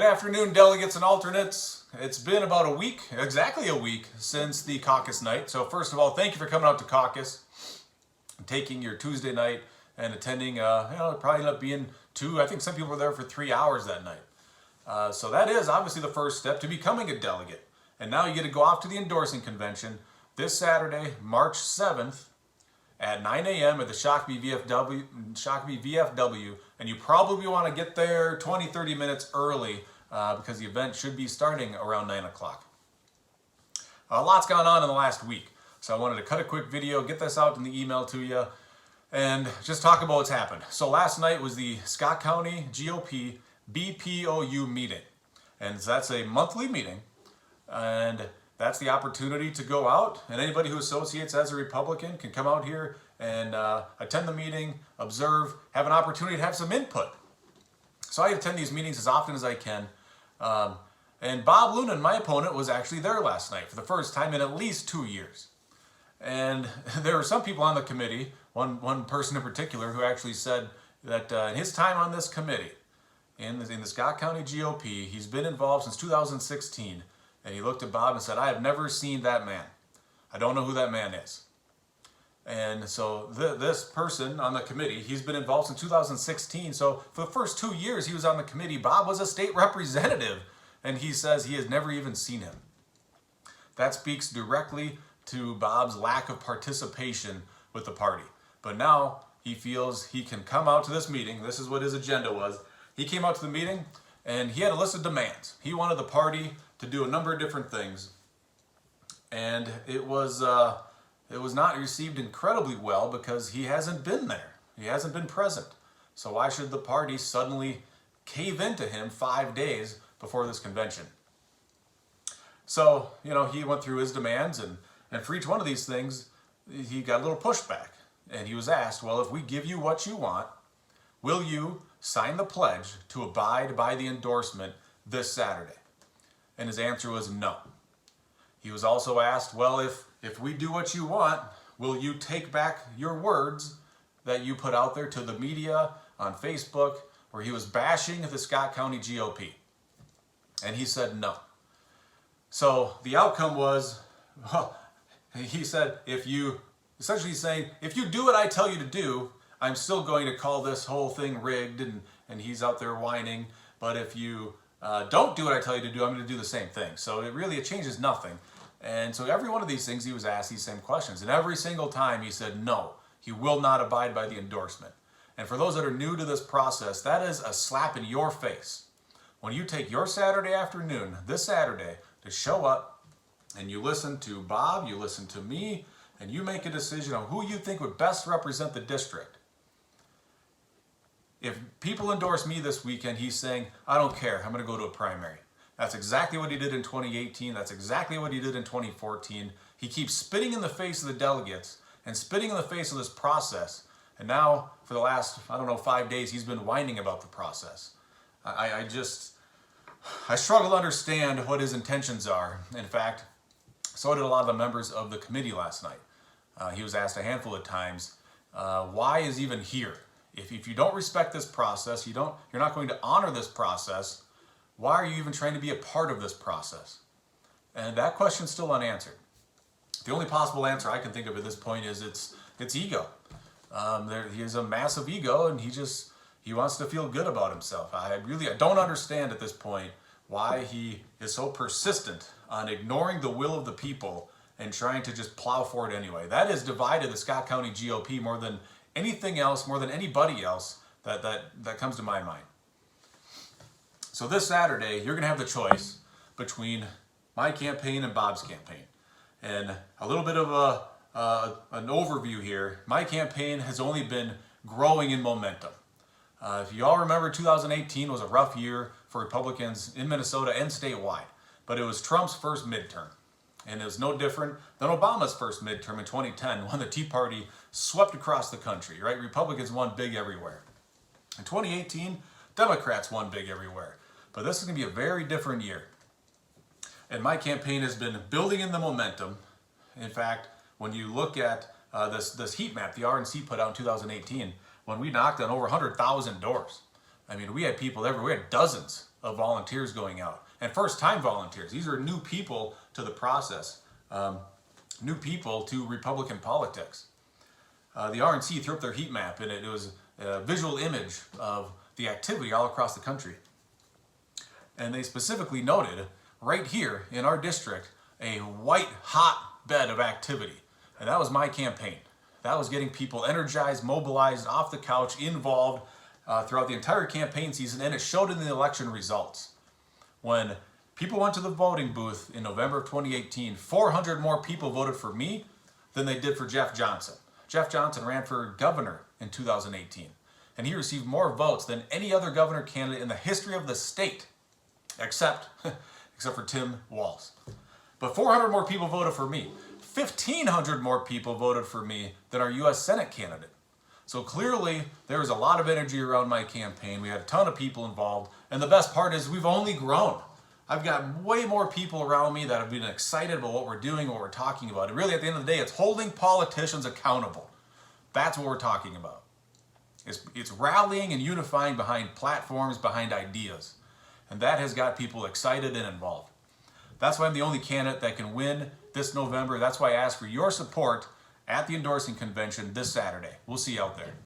Good afternoon, delegates and alternates. It's been about a week, exactly a week, since the caucus night. So first of all, thank you for coming out to caucus, taking your Tuesday night and attending. It probably ended up being I think some people were there for 3 hours that night. So that is obviously the first step to becoming a delegate. And now you get to go off to the endorsing convention this Saturday, March 7th, at 9 a.m. at the Shakopee VFW, and you probably want to get there 20-30 minutes early because the event should be starting around 9 o'clock. A lot's gone on in the last week, so I wanted to cut a quick video, get this out in the email to you, and just talk about what's happened. So last night was the Scott County GOP BPOU meeting, and that's a monthly meeting, and that's the opportunity to go out, and anybody who associates as a Republican can come out here and attend the meeting, observe, have an opportunity to have some input. So I attend these meetings as often as I can. And Bob Lunan, my opponent, was actually there last night for the first time in at least 2 years. And there were some people on the committee, one person in particular, who actually said that in his time on this committee, in the Scott County GOP, he's been involved since 2016. And he looked at Bob and said, "I have never seen that man. I don't know who that man is." And so this person on the committee, he's been involved since 2016. So for the first 2 years he was on the committee, Bob was a state representative. And he says he has never even seen him. That speaks directly to Bob's lack of participation with the party. But now he feels he can come out to this meeting. This is what his agenda was. He came out to the meeting and he had a list of demands. He wanted the party to do a number of different things, and it was not received incredibly well because he hasn't been there. He hasn't been present. So why should the party suddenly cave into him 5 days before this convention? So, he went through his demands, and for each one of these things, he got a little pushback. And he was asked, well, if we give you what you want, will you sign the pledge to abide by the endorsement this Saturday? And his answer was no. He was also asked, well, if we do what you want, will you take back your words that you put out there to the media on Facebook, where he was bashing the Scott County GOP? And he said no. So the outcome was, well, he said, essentially saying, if you do what I tell you to do, I'm still going to call this whole thing rigged, and he's out there whining. But if you don't do what I tell you to do, I'm going to do the same thing. So it changes nothing. And so every one of these things he was asked these same questions. And every single time he said no, he will not abide by the endorsement. And for those that are new to this process, that is a slap in your face. When you take your Saturday afternoon, this Saturday, to show up and you listen to Bob, you listen to me, and you make a decision on who you think would best represent the district. If people endorse me this weekend, he's saying, I don't care, I'm going to go to a primary. That's exactly what he did in 2018. That's exactly what he did in 2014. He keeps spitting in the face of the delegates and spitting in the face of this process. And now, for the last, 5 days, he's been whining about the process. I struggle to understand what his intentions are. In fact, so did a lot of the members of the committee last night. He was asked a handful of times, why is he even here? If you don't respect this process, you're not going to honor this process, why are you even trying to be a part of this process? And that question's still unanswered. The only possible answer I can think of at this point is it's ego. He has a massive ego, and he wants to feel good about himself. I don't understand at this point why he is so persistent on ignoring the will of the people and trying to just plow forward anyway. That has divided the Scott County GOP more than anything else, more than anybody else that comes to my mind. So this Saturday, you're going to have the choice between my campaign and Bob's campaign. And a little bit of an overview here. My campaign has only been growing in momentum. If you all remember, 2018 was a rough year for Republicans in Minnesota and statewide. But it was Trump's first midterm. And it was no different than Obama's first midterm in 2010, when the Tea Party swept across the country, right? Republicans won big everywhere. In 2018, Democrats won big everywhere. But this is going to be a very different year. And my campaign has been building in the momentum. In fact, when you look at this heat map the RNC put out in 2018, when we knocked on over 100,000 doors, I mean, we had people everywhere. We had dozens of volunteers going out, and first-time volunteers. These are new people to the process, new people to Republican politics. The RNC threw up their heat map, and it was a visual image of the activity all across the country. And they specifically noted right here in our district a white hot bed of activity. And that was my campaign. That was getting people energized, mobilized, off the couch, involved throughout the entire campaign season, and it showed in the election results. When people went to the voting booth in November of 2018, 400 more people voted for me than they did for Jeff Johnson. Jeff Johnson ran for governor in 2018, and he received more votes than any other governor candidate in the history of the state, except for Tim Walz. But 400 more people voted for me. 1,500 more people voted for me than our U.S. Senate candidate. So clearly, there was a lot of energy around my campaign. We had a ton of people involved, and the best part is we've only grown. I've got way more people around me that have been excited about what we're doing, what we're talking about. And really, at the end of the day, it's holding politicians accountable. That's what we're talking about. It's rallying and unifying behind platforms, behind ideas. And that has got people excited and involved. That's why I'm the only candidate that can win this November. That's why I ask for your support at the endorsing convention this Saturday. We'll see you out there.